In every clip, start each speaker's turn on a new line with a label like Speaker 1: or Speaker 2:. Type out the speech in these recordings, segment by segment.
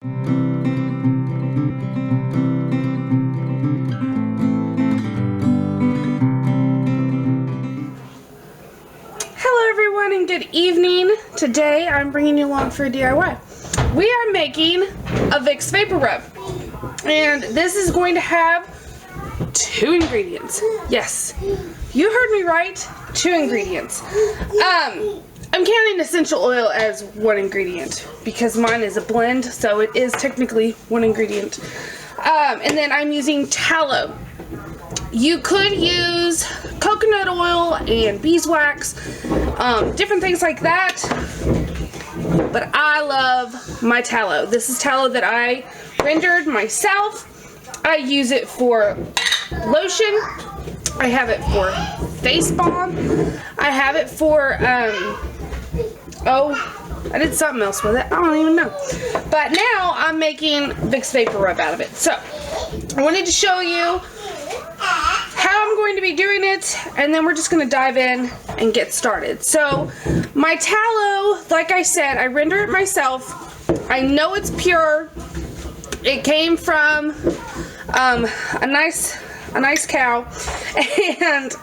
Speaker 1: Hello everyone and good evening. Today I'm bringing you along for a DIY. We are making a Vicks Vapor Rub. And this is going to have 2 ingredients. Yes, you heard me right, 2 ingredients. I'm counting essential oil as 1 ingredient because mine is a blend, so it is technically 1 ingredient. And then I'm using tallow. You could use coconut oil and beeswax, different things like that, but I love my tallow. This is tallow that I rendered myself. I use it for lotion. I have it for face balm. I have it for, I did something else with it. I don't even know. But now I'm making Vicks Vapor Rub out of it. So I wanted to show you how I'm going to be doing it, and then we're just going to dive in and get started. So my tallow, like I said, I render it myself. I know it's pure. It came from a nice cow, and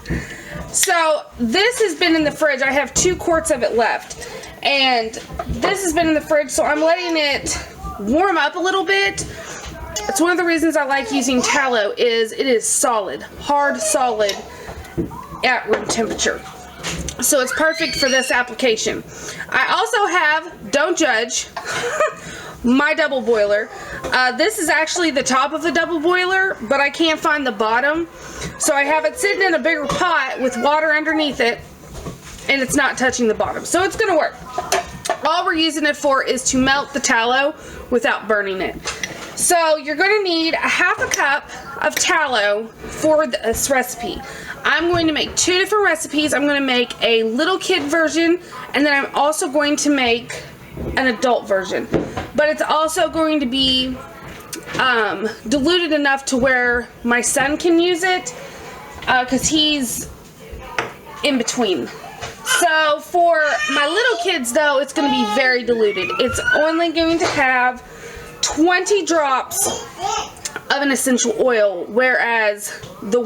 Speaker 1: so this has been in the fridge. I have 2 quarts of it left, and this has been in the fridge, so I'm letting it warm up a little bit. It's one of the reasons I like using tallow is it is solid, hard solid at room temperature. So it's perfect for this application. I also have, don't judge, my double boiler. This is actually the top of the double boiler, but I can't find the bottom. So I have it sitting in a bigger pot with water underneath it, and it's not touching the bottom. So it's gonna work. All we're using it for is to melt the tallow without burning it. So you're going to need a ½ a cup of tallow for this recipe. I'm going to make 2 different recipes. I'm going to make a little kid version, and then I'm also going to make an adult version. But it's also going to be diluted enough to where my son can use it, because he's in between. So for my little kids though, it's going to be very diluted. It's only going to have 20 drops of an essential oil, whereas the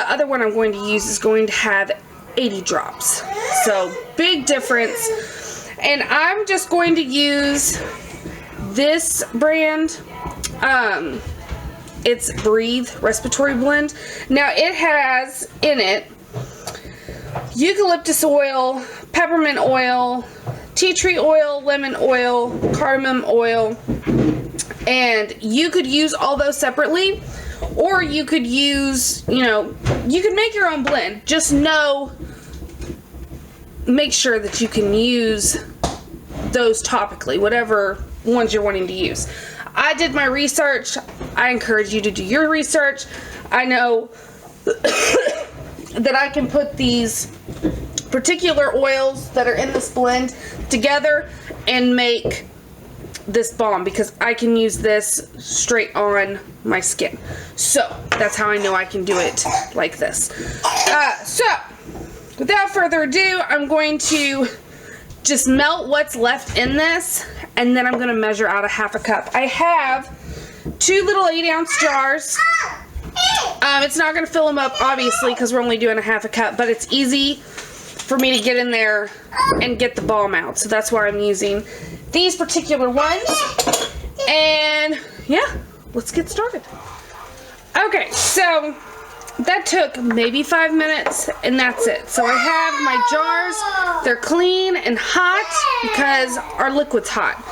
Speaker 1: other one I'm going to use is going to have 80 drops. So big difference. And I'm just going to use this brand. It's Breathe Respiratory Blend. Now it has in it eucalyptus oil, peppermint oil, tea tree oil, lemon oil, cardamom oil, and you could use all those separately, or you could use, you could make your own blend. Just make sure that you can use those topically, whatever ones you're wanting to use. I did my research. I encourage you to do your research. I know that I can put these particular oils that are in this blend together and make this balm, because I can use this straight on my skin. So that's how I know I can do it like this. So without further ado, I'm going to just melt what's left in this, and then I'm going to measure out a ½ a cup. I have 2 little 8-ounce jars. It's not going to fill them up, obviously, because we're only doing a ½ a cup, but it's easy for me to get in there and get the balm out. So that's why I'm using these particular ones. And yeah, let's get started. Okay, so that took maybe 5 minutes, and that's it. So I have my jars. They're clean and hot because our liquid's hot.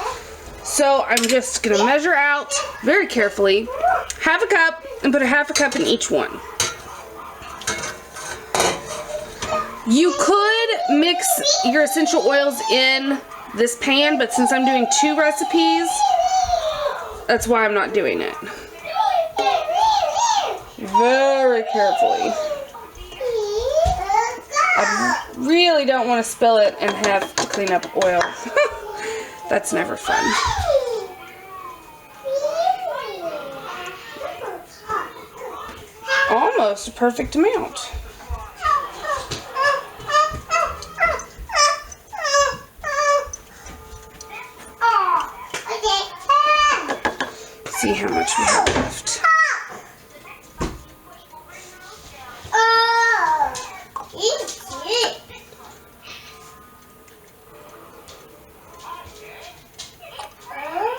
Speaker 1: So I'm just going to measure out very carefully ½ a cup and put a ½ a cup in each one. You could mix your essential oils in this pan, but since I'm doing 2 recipes, that's why I'm not doing it. Very carefully. I really don't want to spill it and have to clean up oil. That's never fun. Almost a perfect amount. see how much we have left.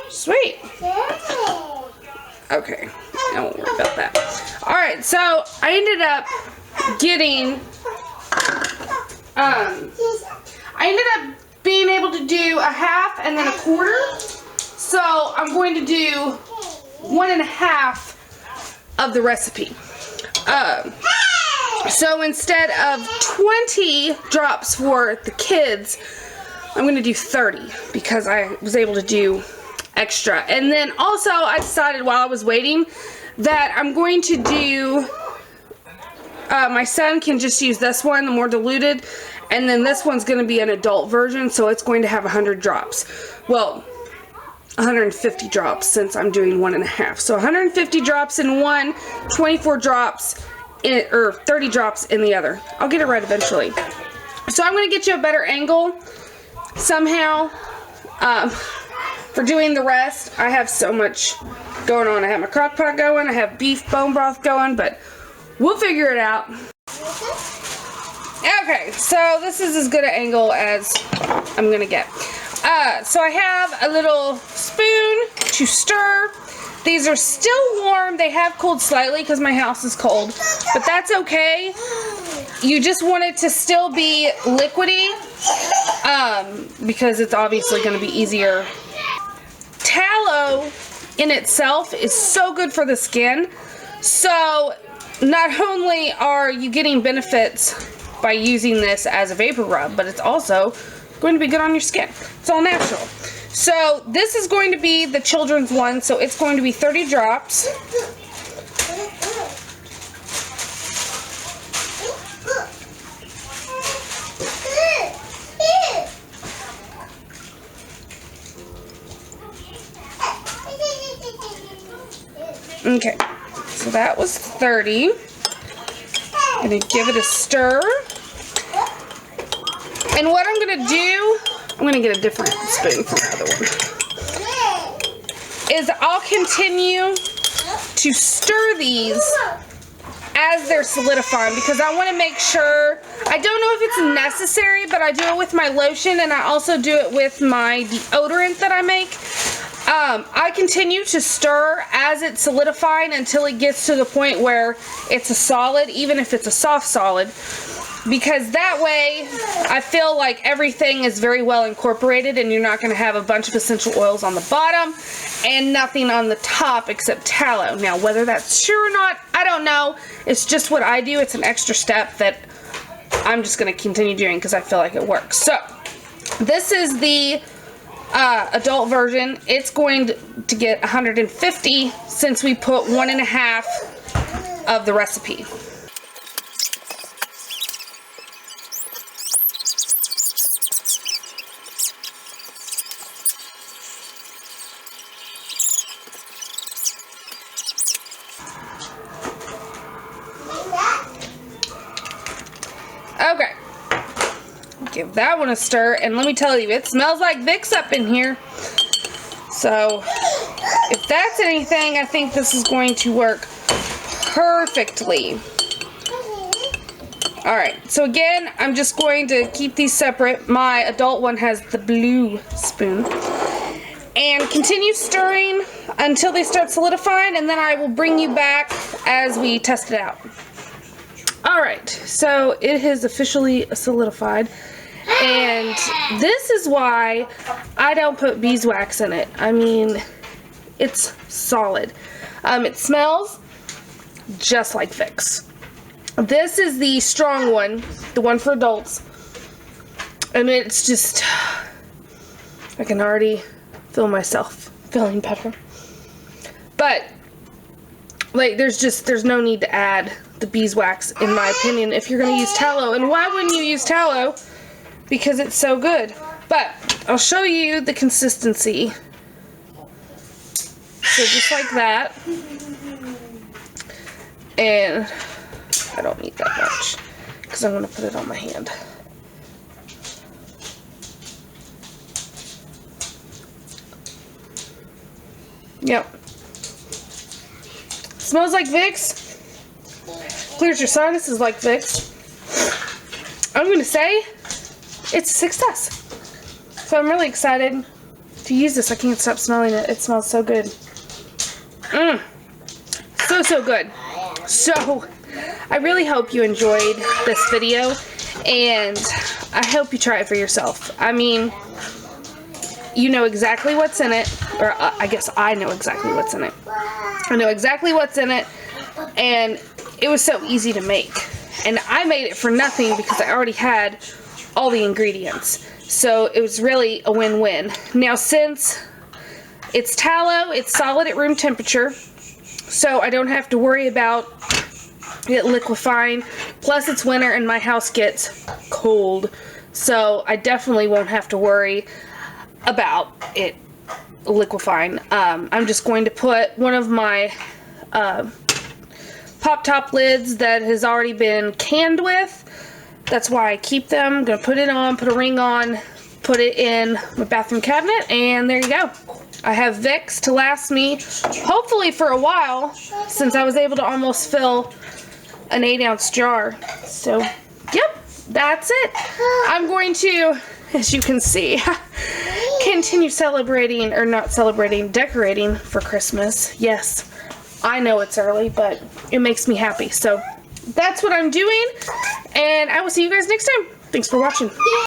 Speaker 1: Sweet. Okay, I won't worry about that. Alright, so I ended up getting, being able to do a half and then a quarter. So I'm going to do 1.5 of the recipe. So instead of 20 drops for the kids, I'm going to do 30 because I was able to do extra. And then also I decided while I was waiting that I'm going to do, my son can just use this one, the more diluted, and then this one's going to be an adult version, so it's going to have 100 drops. Well, 150 drops since I'm doing 1.5. So 150 drops in one, 24 drops in, or 30 drops in the other. I'll get it right eventually. So I'm going to get you a better angle somehow for doing the rest. I have so much going on. I have my crock pot going, I have beef bone broth going, but we'll figure it out. Okay, so this is as good an angle as I'm going to get. So I have a little spoon to stir. These are still warm. They have cooled slightly because my house is cold, but that's okay. You just want it to still be liquidy because it's obviously going to be easier. Tallow in itself is so good for the skin. So not only are you getting benefits by using this as a vapor rub, but it's also going to be good on your skin. It's all natural. So this is going to be the children's one, so it's going to be 30 drops. Okay, so that was 30. I'm going to give it a stir. And what I'm going to do, I'm going to get a different spoon from the other one, is I'll continue to stir these as they're solidifying because I want to make sure, I don't know if it's necessary, but I do it with my lotion and I also do it with my deodorant that I make. I continue to stir as it's solidifying until it gets to the point where it's a solid, even if it's a soft solid, because that way I feel like everything is very well incorporated and you're not going to have a bunch of essential oils on the bottom and nothing on the top except tallow. Now, whether that's true or not, I don't know. It's just what I do. It's an extra step that I'm just going to continue doing because I feel like it works. So, this is the adult version. It's going to get 150 since we put 1.5 of the recipe. Okay, give that one a stir, and let me tell you, it smells like Vicks up in here. So, if that's anything, I think this is going to work perfectly. Alright, so again, I'm just going to keep these separate. My adult one has the blue spoon. And continue stirring until they start solidifying, and then I will bring you back as we test it out. Alright, so it has officially solidified, and this is why I don't put beeswax in it. I mean, it's solid. It smells just like Vicks. This is the strong one, the one for adults, and it's just, I can already feel myself feeling better. But, like, there's no need to add the beeswax, in my opinion, if you're going to use tallow. And why wouldn't you use tallow? Because it's so good. But I'll show you the consistency. So just like that. And I don't need that much because I'm going to put it on my hand. Yep. smells like Vicks. Clears your sinuses like Vicks. I'm going to say it's a success. So I'm really excited to use this. I can't stop smelling it. It smells so good. So good. So I really hope you enjoyed this video, and I hope you try it for yourself. I mean, you know exactly what's in it, or I guess I know exactly what's in it. I know exactly what's in it, and it was so easy to make. And I made it for nothing because I already had all the ingredients. So it was really a win-win. Now, since it's tallow, it's solid at room temperature, so I don't have to worry about it liquefying. Plus, it's winter and my house gets cold, so I definitely won't have to worry about it liquefying. I'm just going to put one of my pop top lids that has already been canned with. That's why I keep them. I'm going to put it on, put a ring on, put it in my bathroom cabinet, and there you go. I have Vicks to last me, hopefully for a while, since I was able to almost fill an 8-ounce jar. So, yep, that's it. I'm going to, as you can see, continue celebrating, or not celebrating, decorating for Christmas. Yes, I know it's early, but it makes me happy. So, that's what I'm doing, and I will see you guys next time. Thanks for watching.